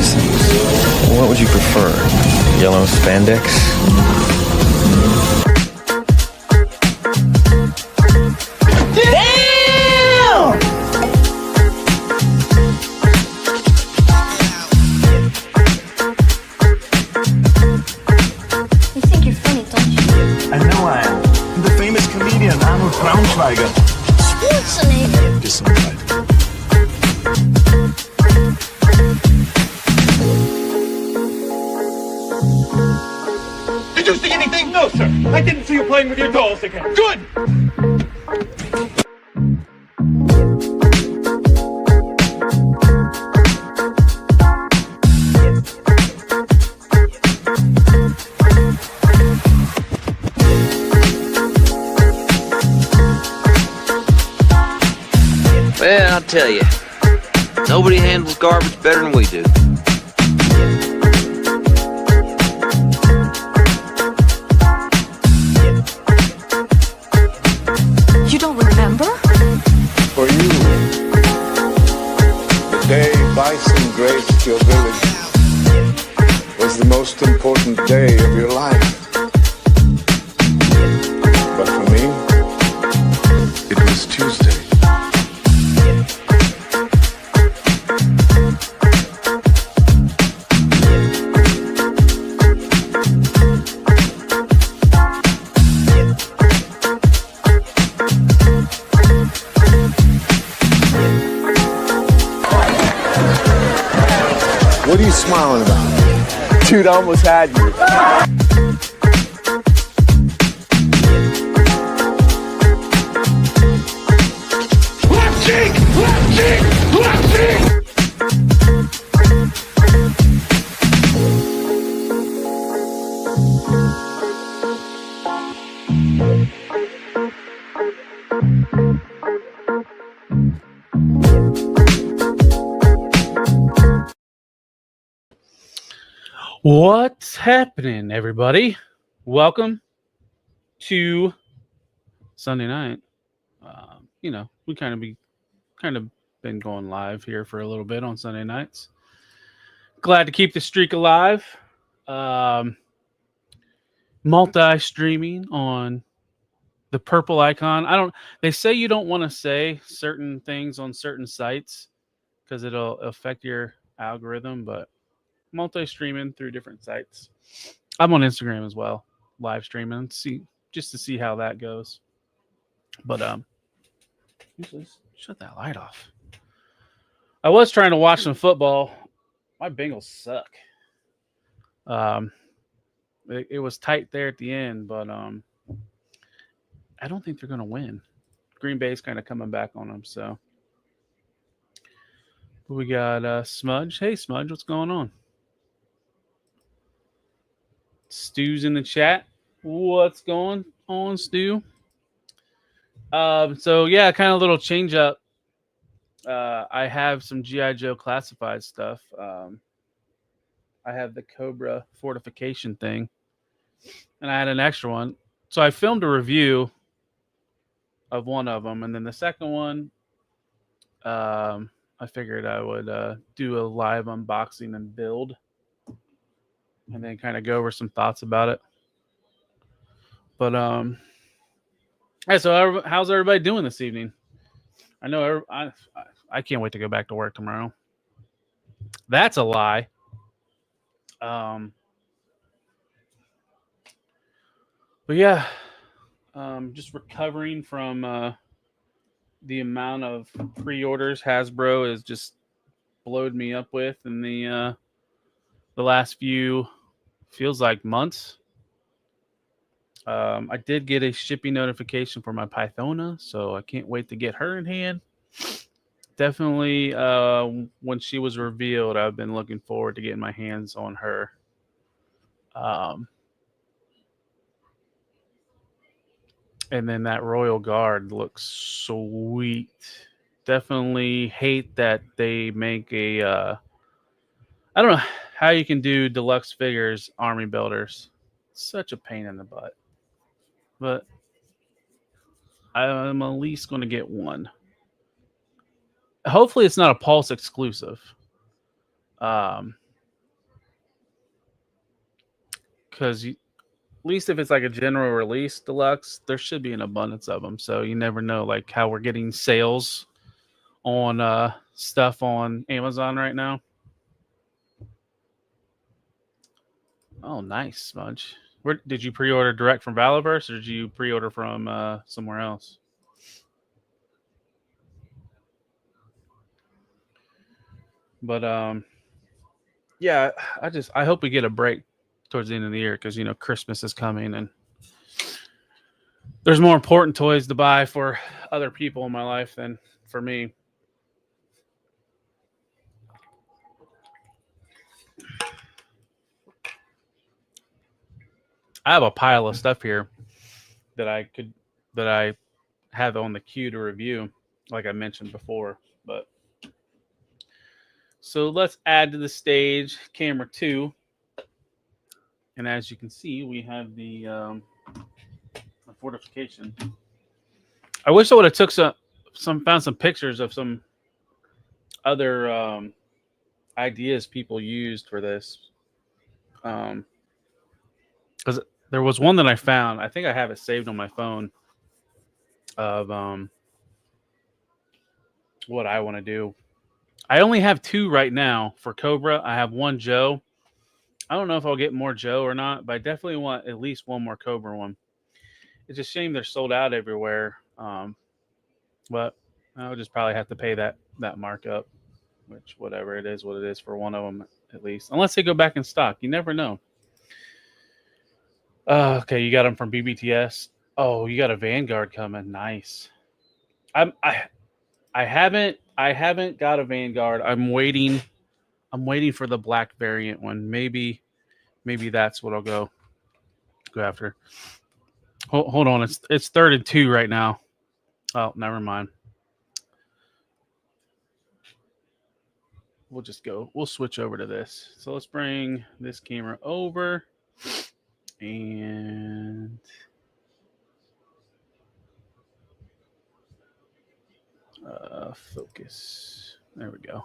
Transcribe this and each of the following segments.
piercings. What would you prefer? Yellow spandex? Damn! You think you're funny, don't you? I know I am. I'm the famous comedian Arnold Braunschweiger. Schwarzenegger. Gesundheit. Did you see anything? No, sir. I didn't see you playing with your dolls again. Good! Well, I'll tell you, nobody handles garbage better than we do. You don't remember? For you, the day bison graced your village was the most important day of your life. But for me, it was Tuesday. What are you smiling about? Dude, I almost had you. Left cheek! Left cheek! Left cheek! What's happening, everybody? Welcome to Sunday night. We kind of been going live here for a little bit on Sunday nights. Glad to keep the streak alive. Multi-streaming on the purple icon. They say you don't want to say certain things on certain sites because it'll affect your algorithm, but multi-streaming through different sites. I'm on Instagram as well, live streaming, just to see how that goes. But shut that light off. I was trying to watch some football. My Bengals suck. It was tight there at the end, but I don't think they're going to win. Green Bay's kind of coming back on them, so. We got Smudge. Hey, Smudge, what's going on? Stu's in the chat. What's going on, Stu? So yeah, kind of a little change up. I have some G.I. Joe classified stuff. I have the Cobra fortification thing, and I had an extra one. So I filmed a review of one of them, and then the second one, I figured I would do a live unboxing and build, and then kind of go over some thoughts about it. But hey, so how's everybody doing this evening? I know I can't wait to go back to work tomorrow. That's a lie. But yeah, just recovering from the amount of pre-orders Hasbro has just blowed me up with in the last few, feels like months. I did get a shipping notification for my Pythona, so I can't wait to get her in hand. Definitely, when she was revealed, I've been looking forward to getting my hands on her. And then that Royal Guard looks sweet. Definitely hate that they make a... I don't know how you can do deluxe figures, army builders. Such a pain in the butt. But I'm at least going to get one. Hopefully it's not a Pulse exclusive. because at least if it's like a general release deluxe, there should be an abundance of them. So you never know, like how we're getting sales on stuff on Amazon right now. Oh, nice, Smudge. Where did you pre-order direct from Valaverse, or did you pre-order from somewhere else? But yeah, I hope we get a break towards the end of the year because Christmas is coming and there's more important toys to buy for other people in my life than for me. I have a pile of stuff here that I have on the queue to review, like I mentioned before. But so let's add to the stage camera 2, and as you can see, we have the fortification. I wish I would have took found some pictures of some other ideas people used for this, because there was one that I found. I think I have it saved on my phone of what I want to do. I only have 2 right now for Cobra. I have 1 Joe. I don't know if I'll get more Joe or not, but I definitely want at least 1 more Cobra one. It's a shame they're sold out everywhere. But I'll just probably have to pay that markup, which whatever it is, what it is for one of them at least. Unless they go back in stock. You never know. Okay, you got them from BBTS. Oh, you got a Vanguard coming. Nice. I haven't got a Vanguard. I'm waiting for the black variant one. Maybe that's what I'll go after. Hold on. It's 3rd and 2 right now. Oh, never mind. We'll switch over to this. So let's bring this camera over and focus. There we go.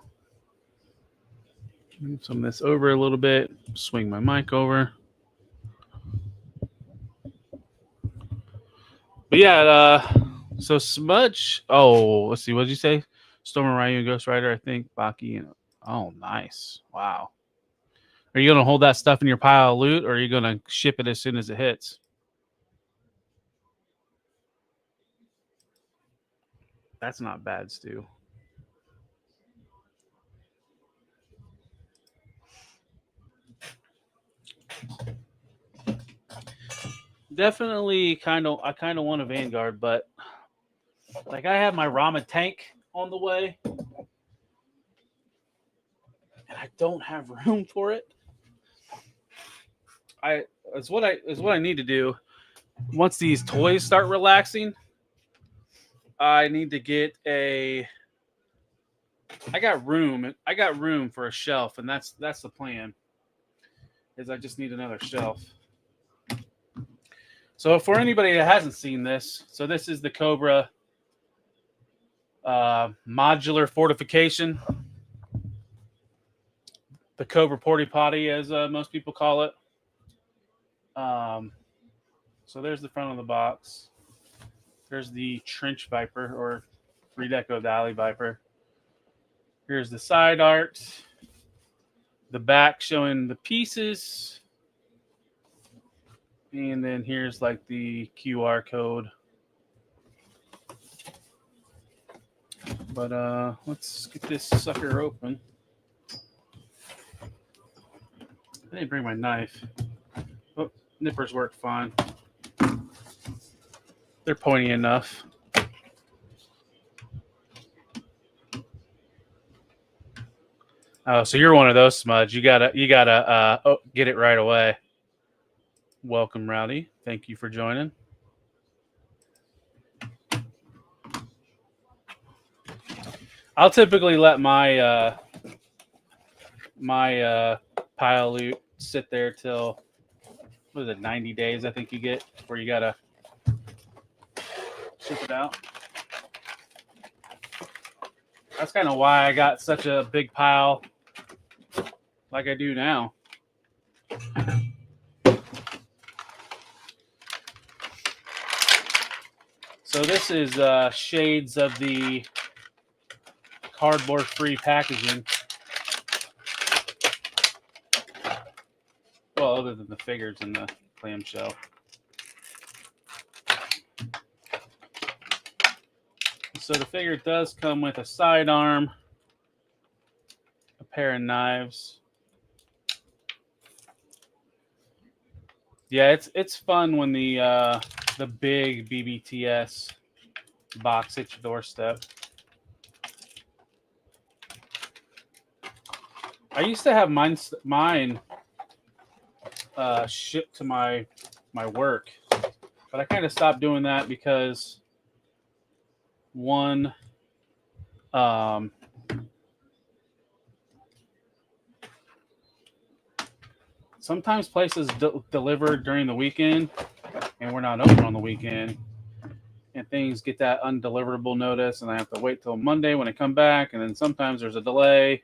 Move some of this over a little bit. Swing my mic over. But yeah, so Smudge. Oh, let's see. What did you say? Storm and Ryu and Ghost Rider, I think. Baki and oh, nice. Wow. Are you gonna hold that stuff in your pile of loot, or are you gonna ship it as soon as it hits? That's not bad, Stu. Definitely I kind of want a Vanguard, but like I have my Rama tank on the way and I don't have room for it. It's what I need to do. Once these toys start relaxing, I need to get I got room for a shelf, and that's the plan. Is I just need another shelf. So for anybody that hasn't seen this, so this is the Cobra Modular Fortification. The Cobra Porty Potty, as most people call it. So there's the front of the box. There's the Trench Viper, or Redeco Dally Viper. Here's the side art. The back showing the pieces. And then here's like the QR code. But let's get this sucker open. I didn't bring my knife. Oh, nippers work fine. They're pointy enough. Oh, so you're one of those, Smudge. You gotta get it right away. Welcome, Rowdy. Thank you for joining. I'll typically let my pile loot sit there till, what is it, 90 days, I think you get, before you gotta ship it out. That's kind of why I got such a big pile like I do now. So this is shades of the cardboard-free packaging. Well, other than the figures and the clamshell. So the figure does come with a sidearm, a pair of knives. Yeah, it's fun when the big BBTS box hits your doorstep. I used to have mine shipped to my work, but I kind of stopped doing that because one, sometimes places deliver during the weekend, and we're not open on the weekend, and things get that undeliverable notice, and I have to wait till Monday when I come back, and then sometimes there's a delay.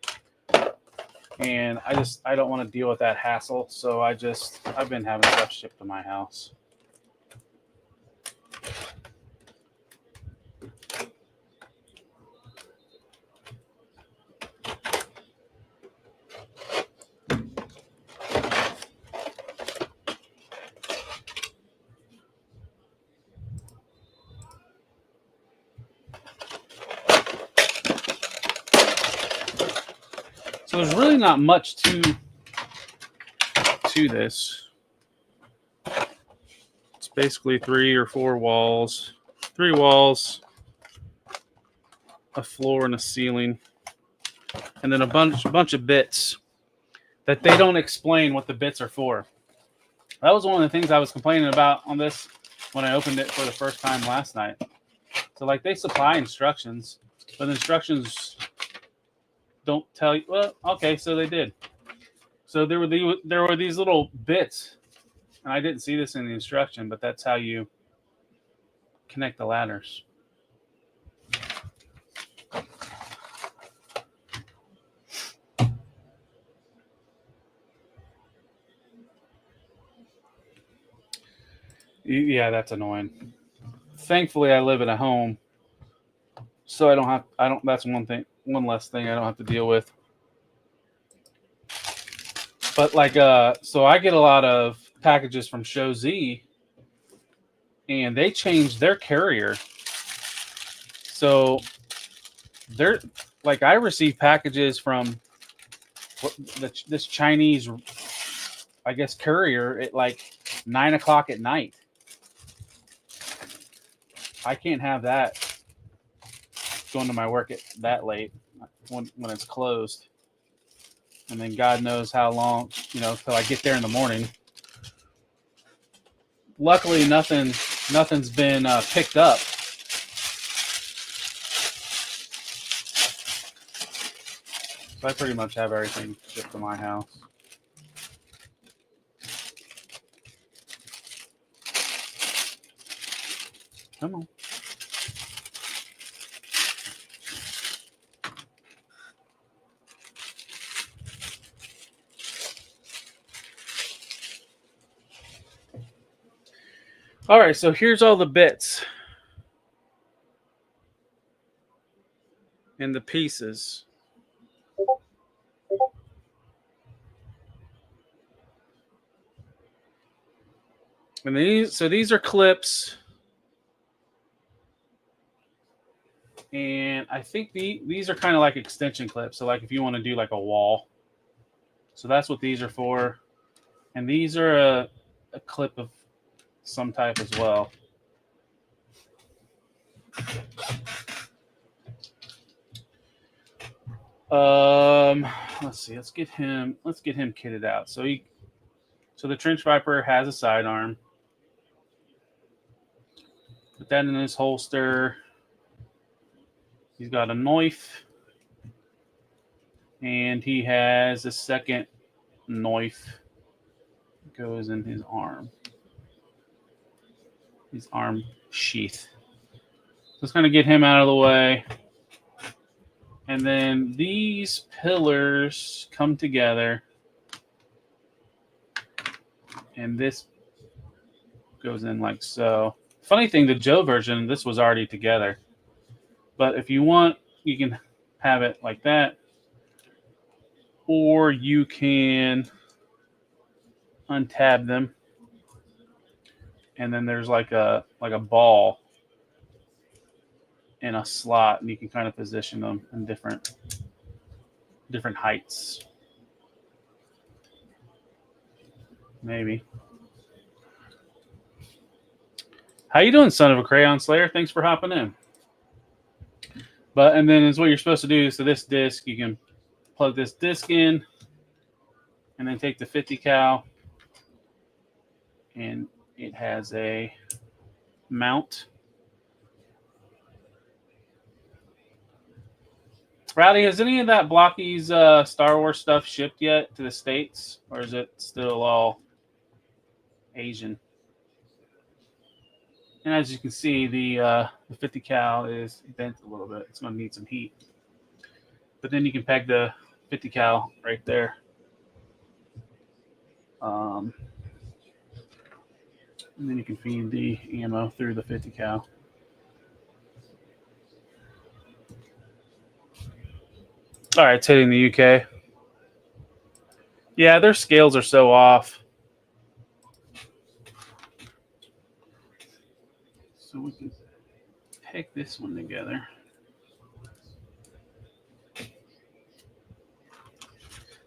And I don't want to deal with that hassle, so I've been having stuff shipped to my house. So there's really not much to this. It's basically 3 or 4 walls, 3 walls, a floor and a ceiling, and then a bunch of bits that they don't explain what the bits are for. That was one of the things I was complaining about on this when I opened it for the first time last night. So like they supply instructions, but the instructions don't tell you. Well, okay, so they did. So there were these little bits, and I didn't see this in the instruction, but that's how you connect the ladders. Yeah, that's annoying. Thankfully, I live at a home, so that's one less thing I don't have to deal with. But like, so I get a lot of packages from Show Z, and they changed their carrier. So they're like, I receive packages from this Chinese, I guess, courier at like 9 o'clock at night. I can't have that going to my work at that late when it's closed. And then God knows how long, till I get there in the morning. Luckily, nothing's been picked up. So I pretty much have everything shipped to my house. Come on. All right, so here's all the bits and the pieces. And these are clips. And I think these are kind of like extension clips. So like if you want to do like a wall. So that's what these are for. And these are a clip of some type as well. Let's see. Let's get him kitted out. So the Trench Viper has a sidearm. Put that in his holster. He's got a knife. And he has a second knife. Goes in his arm. His arm sheath. Just going to get him out of the way. And then these pillars come together. And this goes in like so. Funny thing, the Joe version, this was already together. But if you want, you can have it like that. Or you can untab them. And then there's like a ball in a slot, and you can kind of position them in different heights. Maybe. How you doing, son of a crayon slayer? Thanks for hopping in. And then is what you're supposed to do. So this disc, you can plug this disc in, and then take the 50 cal, and it has a mount. Rowdy, has any of that Blocky's Star Wars stuff shipped yet to the States, or is it still all Asian? And as you can see, the 50 cal is bent a little bit. It's going to need some heat. But then you can peg the 50 cal right there. And then you can feed the ammo through the 50 cal. All right, it's hitting the UK. Yeah, their scales are so off. So we can peg this one together.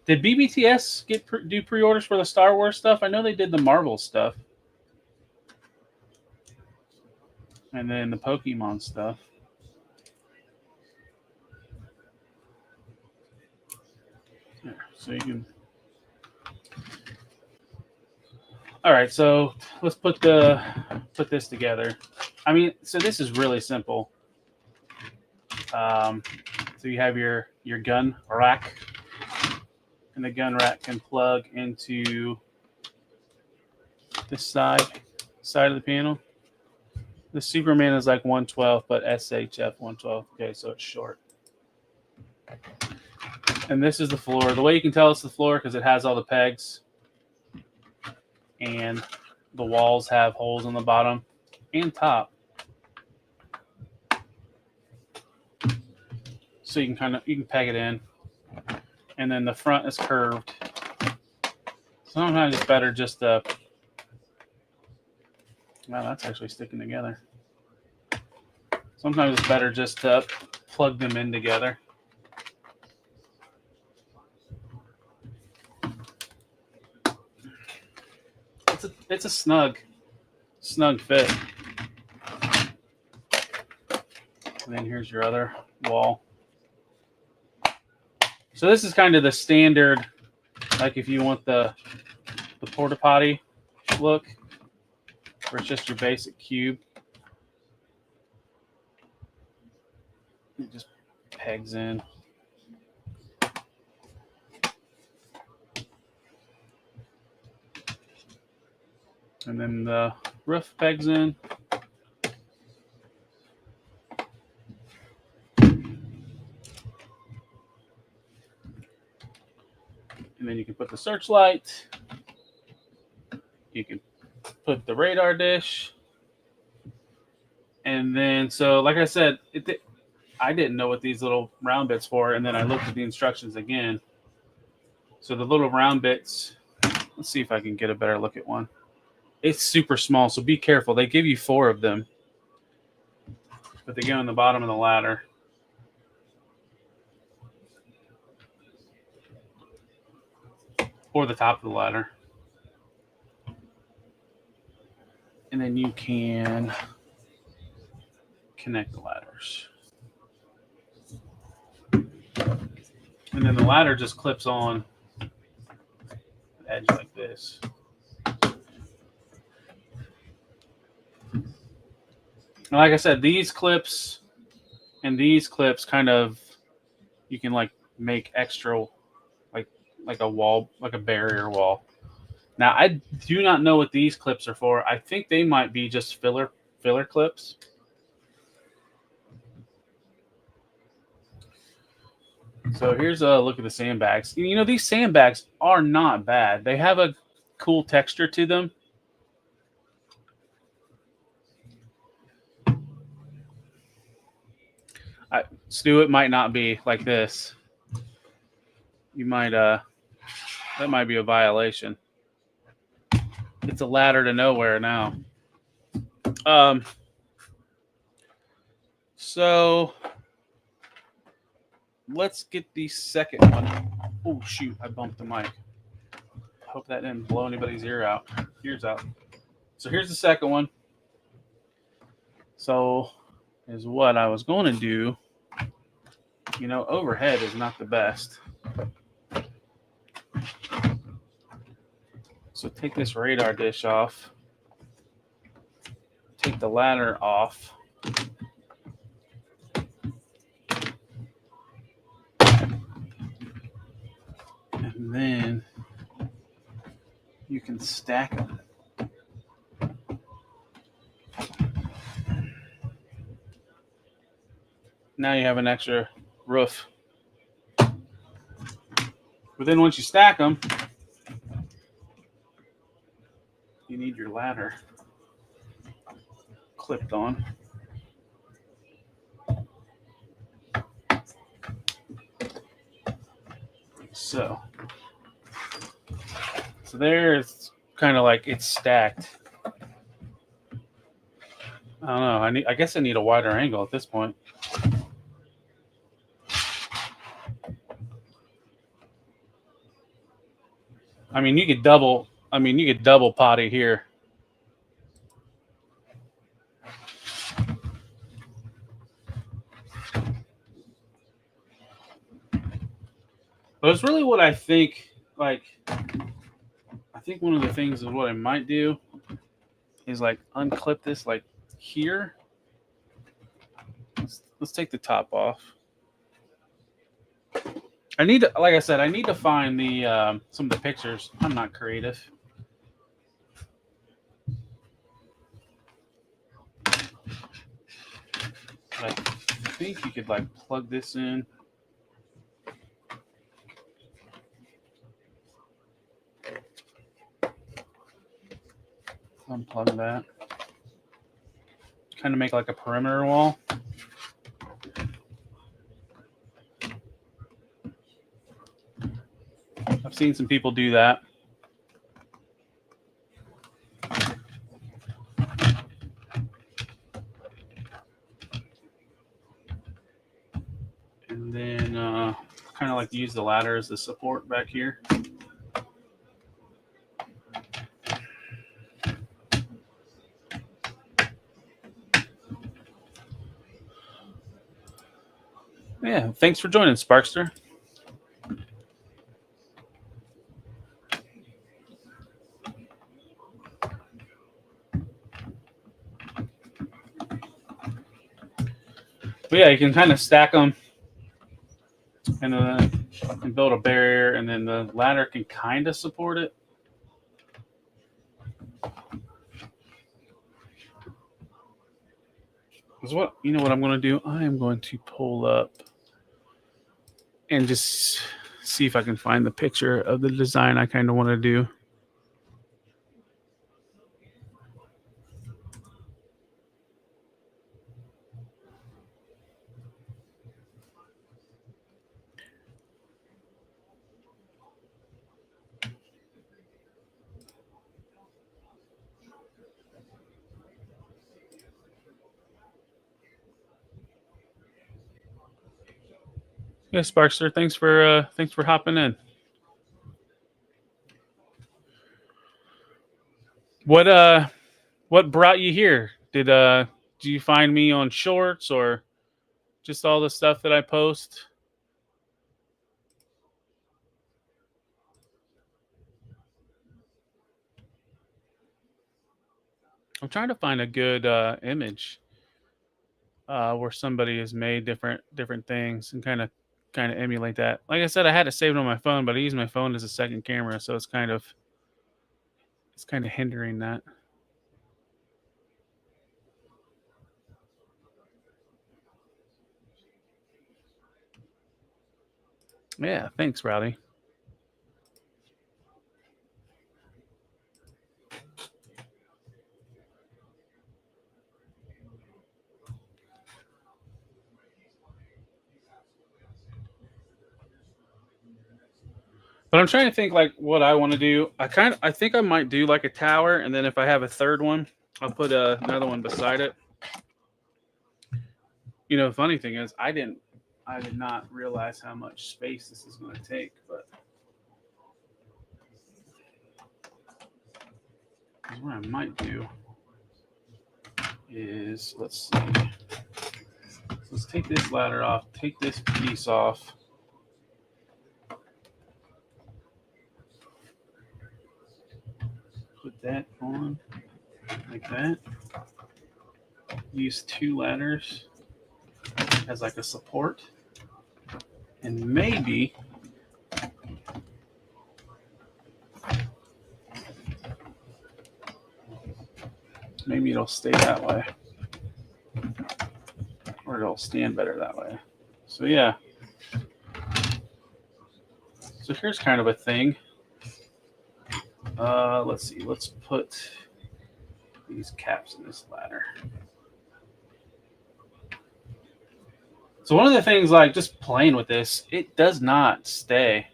Did BBTS do pre-orders for the Star Wars stuff? I know they did the Marvel stuff. And then the Pokemon stuff. There, so you can... All right, so let's put this together. I mean, so this is really simple. So you have your gun rack, and the gun rack can plug into this side of the panel. The Superman is like 1/12, but SHF 1/12. Okay, so it's short. And this is the floor. The way you can tell it's the floor because it has all the pegs. And the walls have holes in the bottom and top. So you can peg it in. And then the front is curved. Sometimes it's better just to... Wow, that's actually sticking together. Sometimes it's better just to plug them in together. It's a snug fit. And then here's your other wall. So this is kind of the standard, like if you want the porta potty look, where it's just your basic cube. It just pegs in. And then the roof pegs in. And then you can put the searchlight. You can put the radar dish. And then, so like I said, I didn't know what these little round bits for, and then I looked at the instructions again. So the little round bits, let's see if I can get a better look at one. It's super small, so be careful. They give you 4 of them, but they go in the bottom of the ladder. Or the top of the ladder. And then you can connect the ladders. And then the ladder just clips on the edge like this. And like I said, these clips and these clips kind of, you can like make extra, like a wall, like a barrier wall. Now, I do not know what these clips are for. I think they might be just filler clips. So here's a look at the sandbags. You know, these sandbags are not bad. They have a cool texture to them. Stu, it might not be like this. You might that might be a violation. It's a ladder to nowhere now. So let's get the second one. Oh shoot, I bumped the mic. Hope that didn't blow anybody's ears out. So here's the second one. So is what I was going to do. You know, overhead is not the best. So take this radar dish off. Take the ladder off. And then you can stack them. Now you have an extra roof. But then once you stack them, you need your ladder clipped on. So there it's kind of like it's stacked. I don't know. I guess I need a wider angle at this point. I mean, you could double potty here. But it's really what I think, like, I think one of the things is what I might do is like unclip this like here. Let's take the top off. I need to, like I said, I need to find the some of the pictures. I'm not creative. I think you could like plug this in. Unplug that. Kind of make like a perimeter wall. I've seen some people do that. And then kind of like use the ladder as the support back here. Yeah, thanks for joining, Sparkster. But yeah, you can kind of stack them and build a barrier, and then the ladder can kind of support it. Because what I'm going to do? I am going to pull up and just see if I can find the picture of the design I kind of want to do. Yeah, Sparkster, thanks for hopping in. What brought you here? Do you find me on Shorts or just all the stuff that I post? I'm trying to find a good image where somebody has made different things and kind of emulate that. Like I said, I had it saved on my phone, but I use my phone as a second camera, so it's kind of hindering that. Yeah, thanks, Rowdy. But I'm trying to think like what I want to do. I think I might do like a tower, and then if I have a third one, I'll put another one beside it. You know, the funny thing is, I did not realize how much space this is going to take. But what I might do is, let's see. Let's take this ladder off. Take this piece off. Put that on like that. Use 2 ladders as like a support. And maybe it'll stay that way. Or it'll stand better that way. So yeah. So here's kind of a thing. Let's see. Let's put these caps in this ladder. So one of the things, like just playing with this, it does not stay.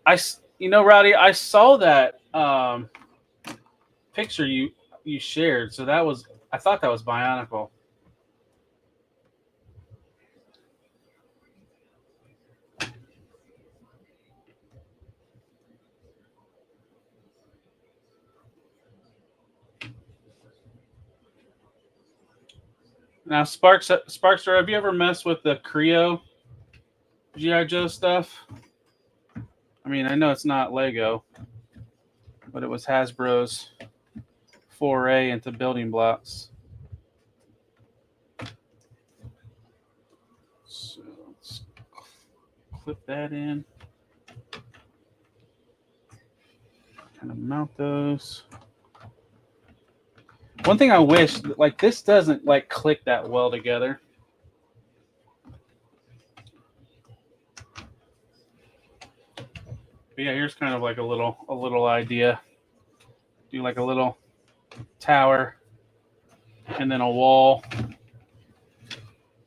Rowdy, I saw that picture you shared. So I thought that was Bionicle. Now, Sparkster, have you ever messed with the Creo G.I. Joe stuff? I mean, I know it's not Lego, but it was Hasbro's foray into building blocks. So let's clip that in. Kind of mount those. One thing I wish, like this doesn't like click that well together. But yeah, here's kind of like a little idea. Do like a little tower and then a wall.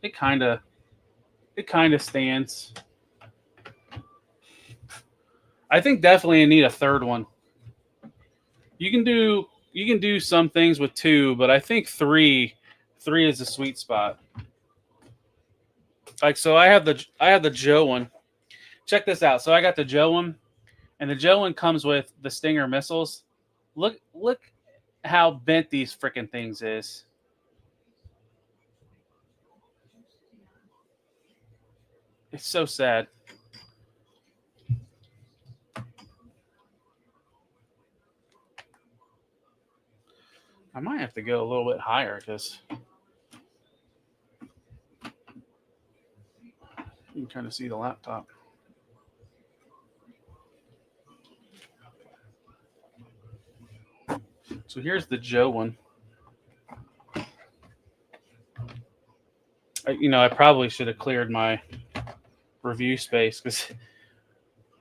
It kind of stands. I think definitely you need a third one. You can do some things with 2, but I think 3 is the sweet spot. Like, so I have the Joe one. Check this out. So I got the Joe one, and the Joe one comes with the Stinger missiles. Look how bent these freaking things is. It's so sad. I might have to go a little bit higher because you can kind of see the laptop. So here's the Joe one. I probably should have cleared my review space because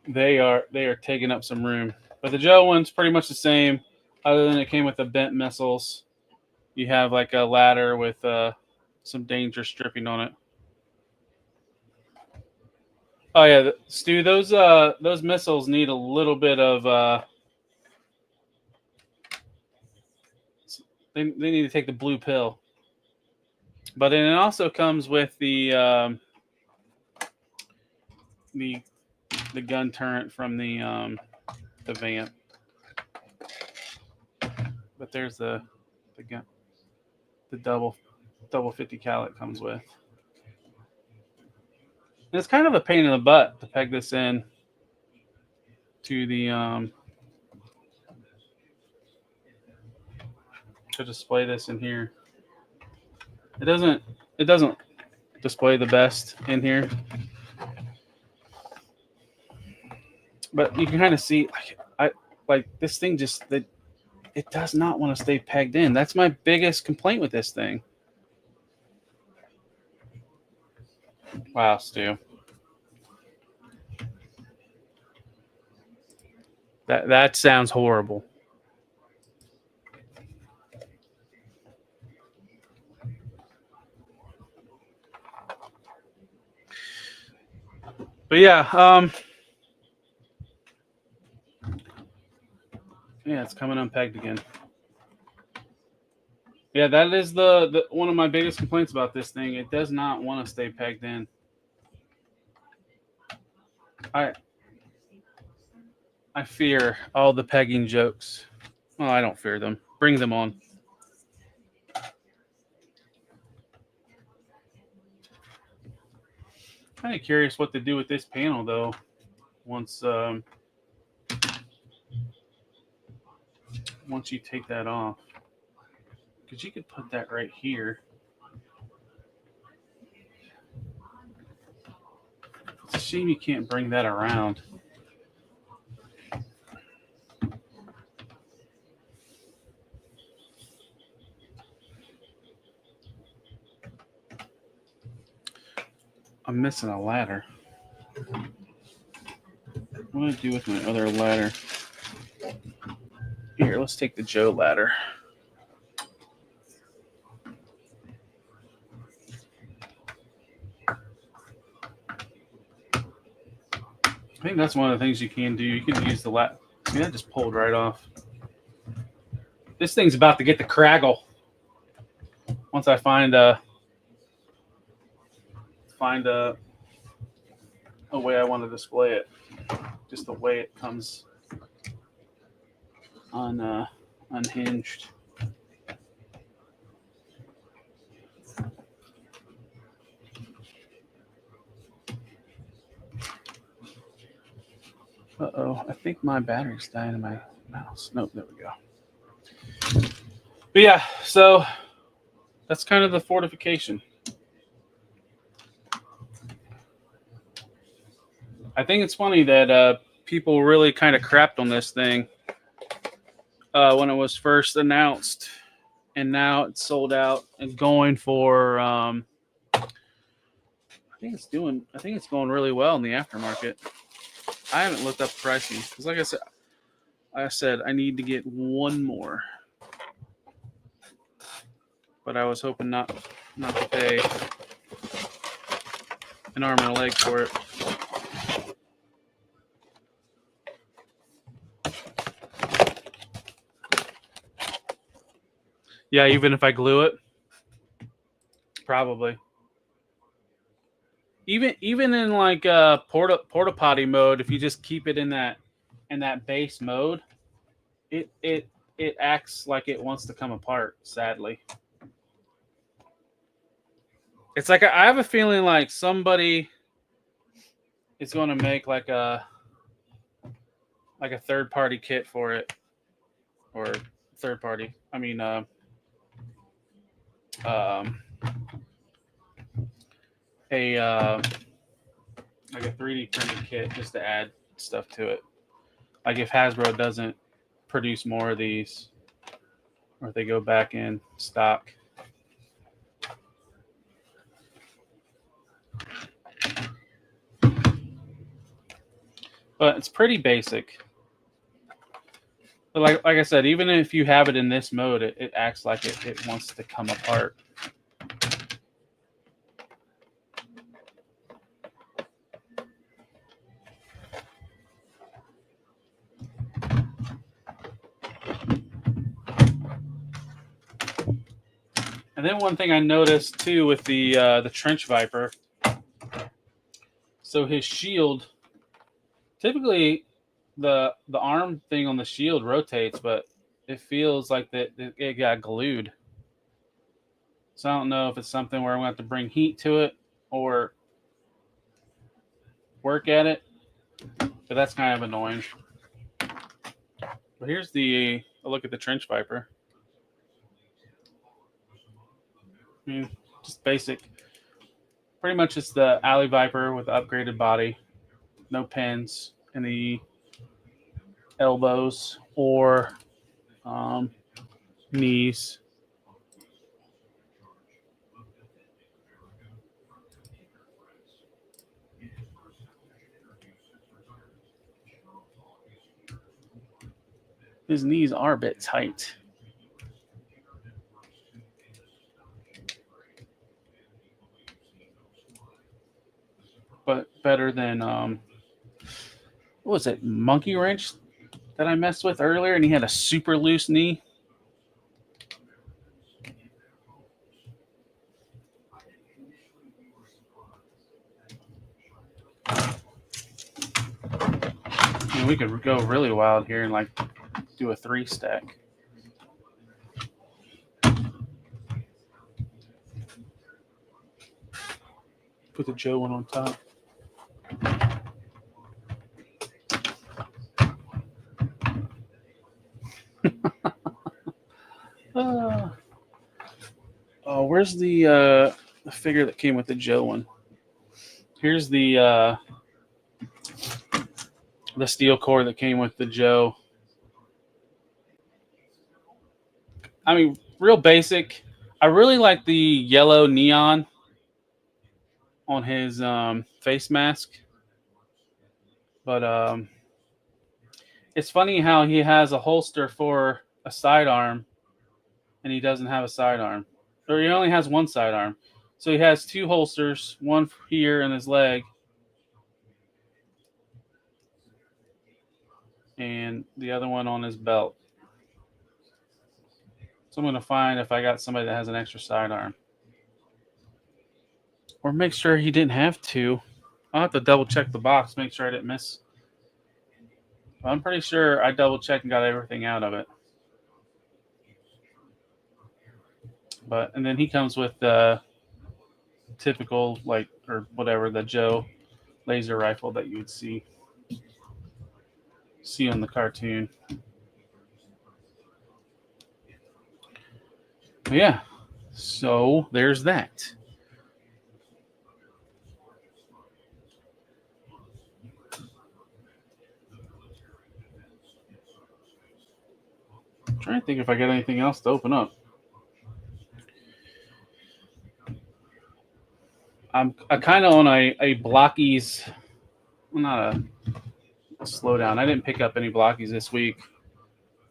they are taking up some room. But the Joe one's pretty much the same, other than it came with the bent missiles. You have like a ladder with some danger stripping on it. Oh yeah, Stu, those missiles need a little bit of they need to take the blue pill. But then it also comes with the gun turret from the Vamp. But there's the gun, the double 50 cal it comes with. And it's kind of a pain in the butt to peg this in to the to display this in here. It doesn't display the best in here. But you can kind of see like this thing just it does not want to stay pegged in. That's my biggest complaint with this thing. Wow, Stu. That sounds horrible. But yeah, Yeah, it's coming unpegged again. Yeah, that is the one of my biggest complaints about this thing. It does not want to stay pegged in. I fear all the pegging jokes. Well, I don't fear them. Bring them on. Kind of curious what to do with this panel though. Once you take that off, because you could put that right here. It's a shame you can't bring that around. I'm missing a ladder. What do I do with my other ladder? Here, let's take the Joe ladder. I think that's one of the things you can do. You can use the ladder. See, that just pulled right off. This thing's about to get the craggle. Once I find a way I want to display it, just the way it comes unhinged. Uh-oh, I think my battery's dying in my mouse. Nope, there we go. But yeah, so that's kind of the fortification. I think it's funny that people really kind of crapped on this thing when it was first announced, and now it's sold out and going for. I think it's going really well in the aftermarket. I haven't looked up pricing because, like I said I need to get one more, but I was hoping not to pay an arm and a leg for it. Yeah, even if I glue it, probably. Even in like porta potty mode, if you just keep it in that base mode, it acts like it wants to come apart. Sadly, it's like I have a feeling like somebody is going to make like a third party kit for it, or third party. I mean, like a 3D printed kit just to add stuff to it. Like if Hasbro doesn't produce more of these, or if they go back in stock. But it's pretty basic. But like I said, even if you have it in this mode, it acts like it wants to come apart. And then one thing I noticed too with the Trench Viper, so his shield, typically the arm thing on the shield rotates, but it feels like that it got glued. So I don't know if it's something where I'm going to have to bring heat to it or work at it, but that's kind of annoying. But here's a look at the Trench Viper. I mean, just basic. Pretty much it's the Alley Viper with the upgraded body. No pins in the elbows or knees. His knees are a bit tight. But better than what was it? Monkey wrench that I messed with earlier, and he had a super loose knee. I mean, we could go really wild here and like do a 3 stack. Put the Joe one on top. Where's the figure that came with the Joe one? Here's the steel core that came with the Joe. I mean, real basic. I really like the yellow neon on his face mask. But it's funny how he has a holster for a sidearm and he doesn't have a sidearm. Or he only has one sidearm. So he has 2 holsters, one here in his leg and the other one on his belt. So I'm going to find if I got somebody that has an extra sidearm. Or make sure he didn't have 2. I'll have to double check the box, make sure I didn't miss. I'm pretty sure I double checked and got everything out of it. And then he comes with the typical, like, or whatever, the Joe laser rifle that you would see on the cartoon. But yeah, so there's that. I'm trying to think if I got anything else to open up. I'm kind of on a blockies, well, not a slowdown. I didn't pick up any blockies this week,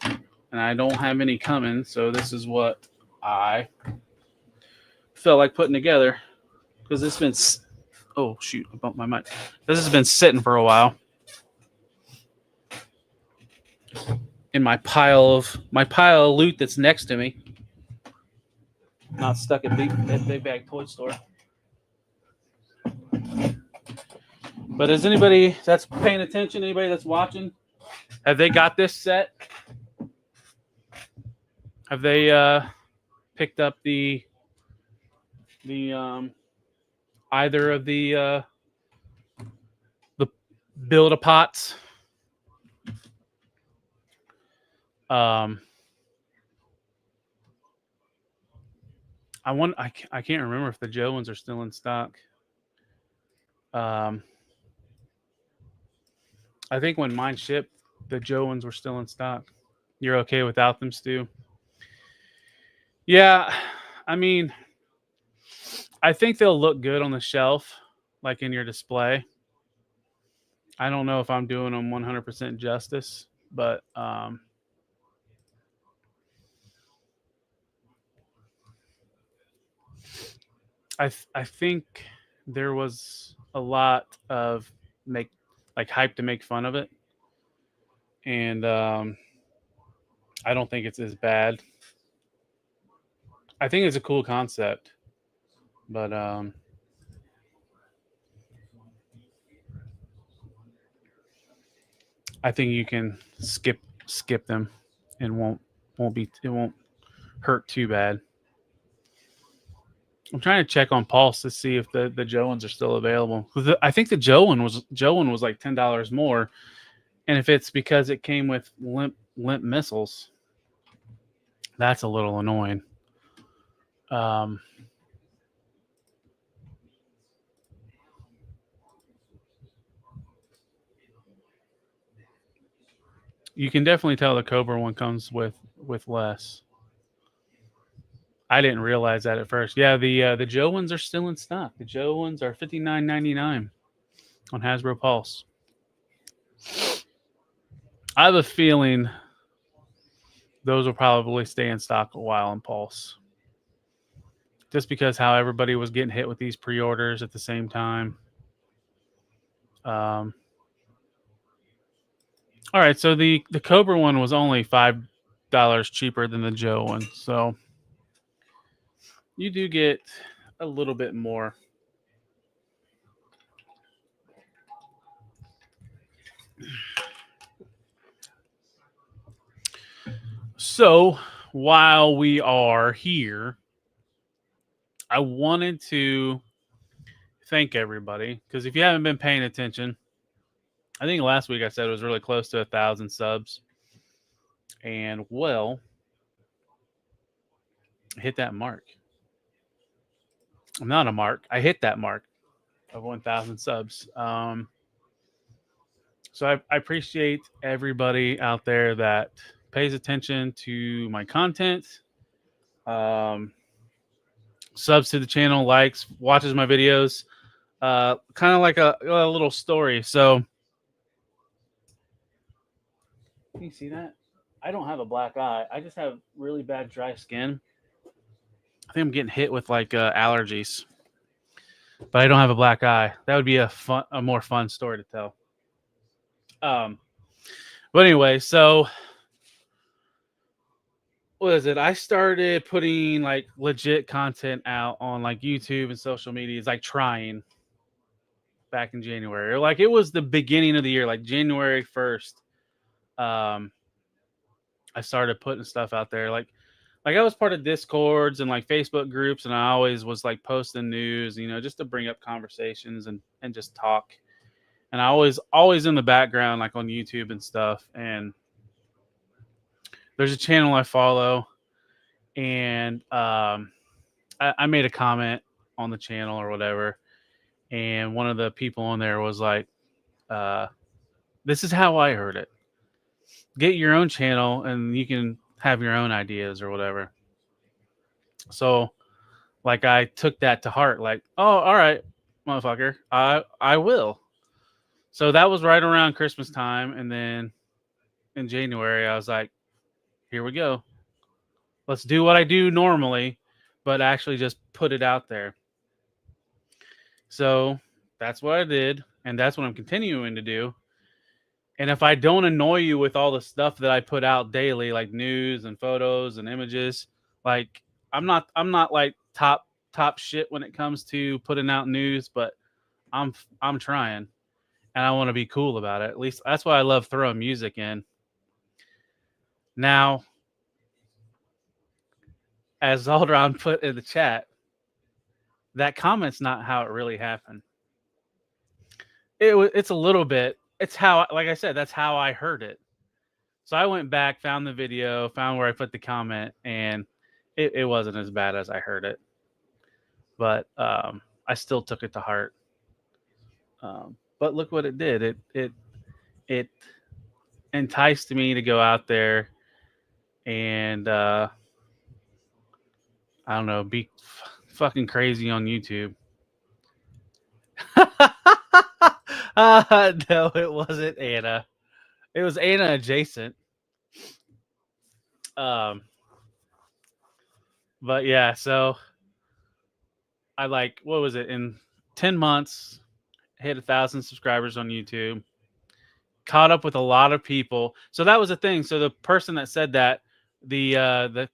and I don't have any coming. So this is what I felt like putting together because it's been. Oh shoot! I bumped my mic. This has been sitting for a while in my pile of loot that's next to me, not stuck at Big Bag Toy Store. But is anybody that's paying attention, anybody that's watching, have they got this set? Have they picked up the either of the Build-A-Pots? I can't remember if the Joe ones are still in stock. I think when mine shipped, the Joe ones were still in stock. You're okay without them, Stu? Yeah, I mean, I think they'll look good on the shelf, like in your display. I don't know if I'm doing them 100% justice, but I think there was a lot of hype to make fun of it, and I don't think it's as bad. I think it's a cool concept, but I think you can skip them and it won't hurt too bad. I'm trying to check on Pulse to see if the Joe ones are still available. I think the Joe one was like $10 more, and if it's because it came with limp missiles, that's a little annoying. You can definitely tell the Cobra one comes with less. I didn't realize that at first. Yeah, the Joe ones are still in stock. The Joe ones are $59.99 on Hasbro Pulse. I have a feeling those will probably stay in stock a while on Pulse. Just because how everybody was getting hit with these pre-orders at the same time. All right, so the Cobra one was only $5 cheaper than the Joe one, so you do get a little bit more. So while we are here, I wanted to thank everybody, because if you haven't been paying attention, I think last week I said it was really close to 1,000 subs, and well, I hit that mark. I'm not a mark. I hit that mark of 1,000 subs. So I appreciate everybody out there that pays attention to my content, subs to the channel, likes, watches my videos, kind of like a little story. So, can you see that? I don't have a black eye. I just have really bad dry skin. I think I'm getting hit with like allergies, but I don't have a black eye. That would be a more fun story to tell. But anyway, so what is it? I started putting like legit content out on like YouTube and social media. It's like trying back in January, or like it was the beginning of the year, like January 1st. I started putting stuff out there. Like I was part of Discords and like Facebook groups, and I always was like posting news, just to bring up conversations and just talk. And I always in the background, like on YouTube and stuff. And there's a channel I follow, and I made a comment on the channel or whatever, and one of the people on there was like, this is how I heard it. Get your own channel and you can have your own ideas or whatever. So like I took that to heart, like, oh, all right, motherfucker, I will. So that was right around Christmas time, and then in January I was like, here we go. Let's do what I do normally, but actually just put it out there. So that's what I did, and that's what I'm continuing to do. And if I don't annoy you with all the stuff that I put out daily, like news and photos and images, like I'm not like top shit when it comes to putting out news, but I'm trying, and I want to be cool about it. At least that's why I love throwing music in. Now, as Zaldron put in the chat, that comment's not how it really happened. It's a little bit. It's how, like I said, that's how I heard it. So I went back, found the video, found where I put the comment, and it wasn't as bad as I heard it. But I still took it to heart. But look what it did. It enticed me to go out there and I don't know, be fucking crazy on YouTube. No, it wasn't Anna. It was Anna adjacent. But yeah, so I like, what was it? In 10 months, hit 1,000 subscribers on YouTube. Caught up with a lot of people. So that was the thing. So the person that said that, the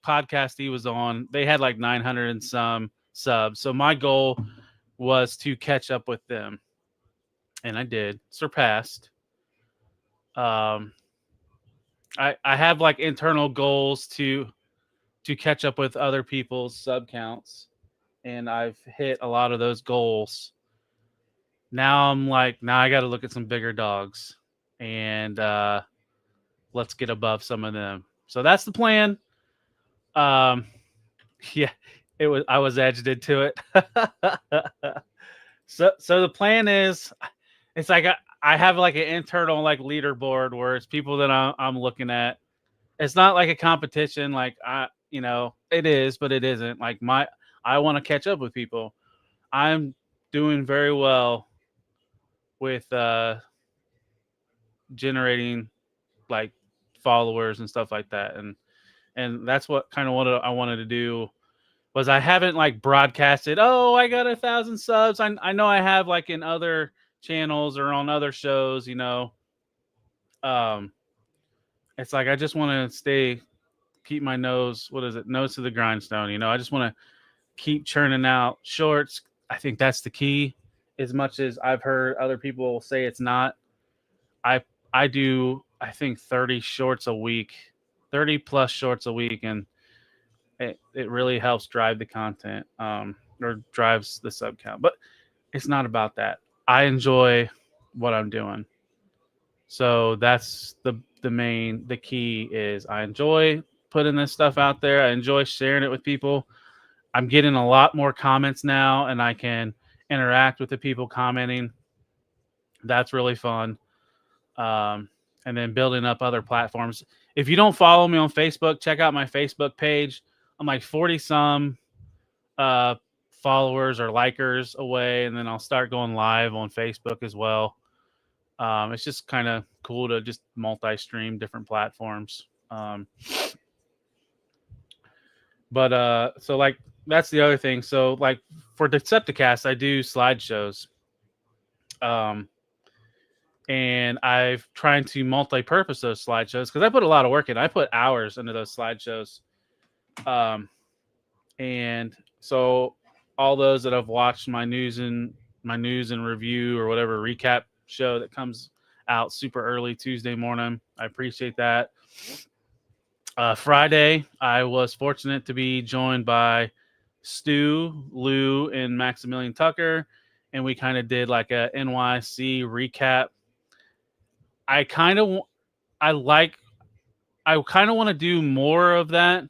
podcast he was on, they had like 900 and some subs. So my goal was to catch up with them, and I did. Surpassed. I have like internal goals to catch up with other people's sub counts, and I've hit a lot of those goals. Now I'm like, now I got to look at some bigger dogs, and let's get above some of them. So that's the plan. Yeah, I was edged into it. So the plan is, it's like I have like an internal like leaderboard where it's people that I'm looking at. It's not like a competition, like it is, but it isn't. Like I want to catch up with people. I'm doing very well with generating like followers and stuff like that, and that's what kind of what I wanted to do. Was I haven't like broadcasted, oh, I got 1,000 subs. I know I have like in other channels or on other shows, it's like I just want to keep my nose to the grindstone. You know, I just want to keep churning out shorts. I think that's the key. As much as I've heard other people say it's not, I do, I think 30 shorts a week, 30 plus shorts a week, and it really helps drive the content, or drives the sub count. But it's not about that. I enjoy what I'm doing. So that's the key is I enjoy putting this stuff out there. I enjoy sharing it with people. I'm getting a lot more comments now, and I can interact with the people commenting. That's really fun. And then building up other platforms. If you don't follow me on Facebook, check out my Facebook page. I'm like 40 some followers or likers away, and then I'll start going live on Facebook as well. It's just kind of cool to just multi-stream different platforms. But so like that's the other thing. So like for Decepticast, I do slideshows. And I've tried to multi-purpose those slideshows because I put a lot of work in. I put hours into those slideshows. And so all those that have watched my news and review or whatever recap show that comes out super early Tuesday morning, I appreciate that. Friday, I was fortunate to be joined by Stu, Lou, and Maximilian Tucker, and we kind of did like a NYC recap. I kind of want to do more of that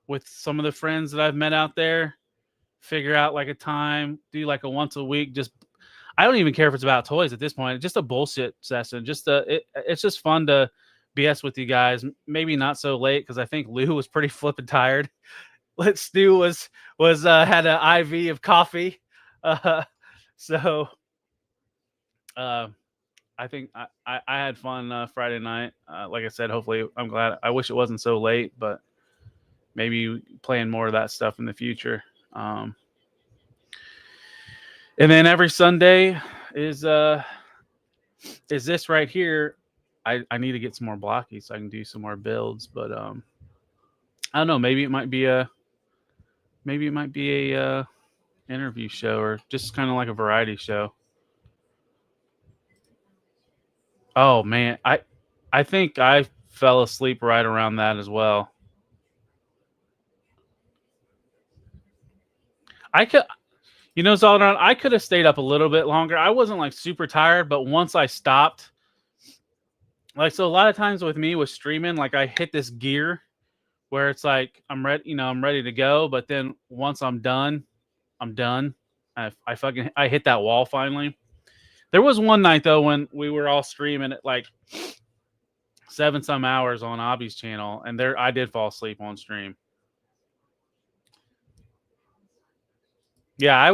with some of the friends that I've met out there. Figure out like a time, do like a once a week. I don't even care if it's about toys at this point. Just a bullshit session. It's just fun to BS with you guys. Maybe not so late because I think Lou was pretty flipping tired. Stu was had an IV of coffee. I think I had fun Friday night. Like I said, hopefully I'm glad. I wish it wasn't so late, but maybe playing more of that stuff in the future. And then every Sunday is this right here. I need to get some more blocky so I can do some more builds, but I don't know. Maybe it might be a interview show or just kind of like a variety show. Oh man, I think I fell asleep right around that as well. Zaldron, I could have stayed up a little bit longer. I wasn't like super tired, but once I stopped, like, so a lot of times with me with streaming, like I hit this gear where it's like I'm ready to go, but then once I'm done. I hit that wall finally. There was one night though when we were all streaming at like 7 some hours on Abby's channel, and there I did fall asleep on stream. Yeah, I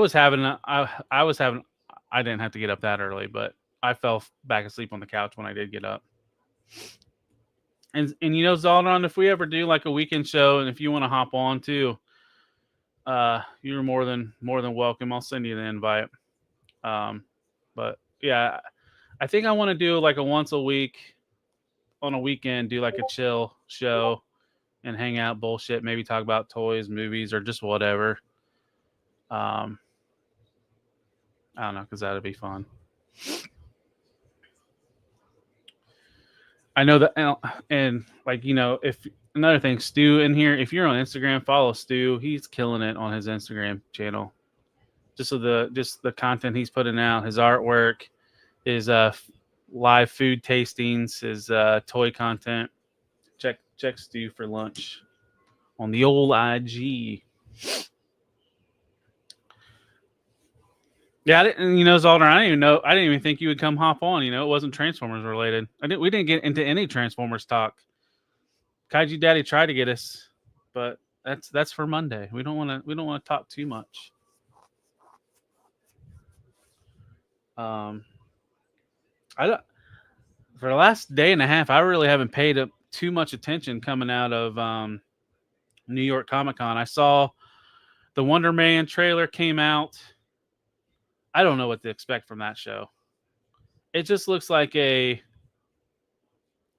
didn't have to get up that early, but I fell back asleep on the couch when I did get up. And Zaldron, if we ever do like a weekend show, and if you want to hop on too, you're more than welcome. I'll send you the invite. But yeah, I think I want to do like a once a week on a weekend, do like a chill show and hang out, bullshit, maybe talk about toys, movies, or just whatever. I don't know, because that'd be fun. I know that, and like, if another thing, Stu in here, if you're on Instagram, follow Stu. He's killing it on his Instagram channel. Just the content he's putting out, his artwork, his live food tastings, his toy content. Check Stu for lunch on the old IG. Yeah, Zaldner, I didn't even think you would come hop on. It wasn't Transformers related. We didn't get into any Transformers talk. Kaiju Daddy tried to get us, but that's for Monday. We don't want to talk too much. For the last day and a half, I really haven't paid too much attention coming out of New York Comic Con. I saw the Wonder Man trailer came out. I don't know what to expect from that show. It just looks like a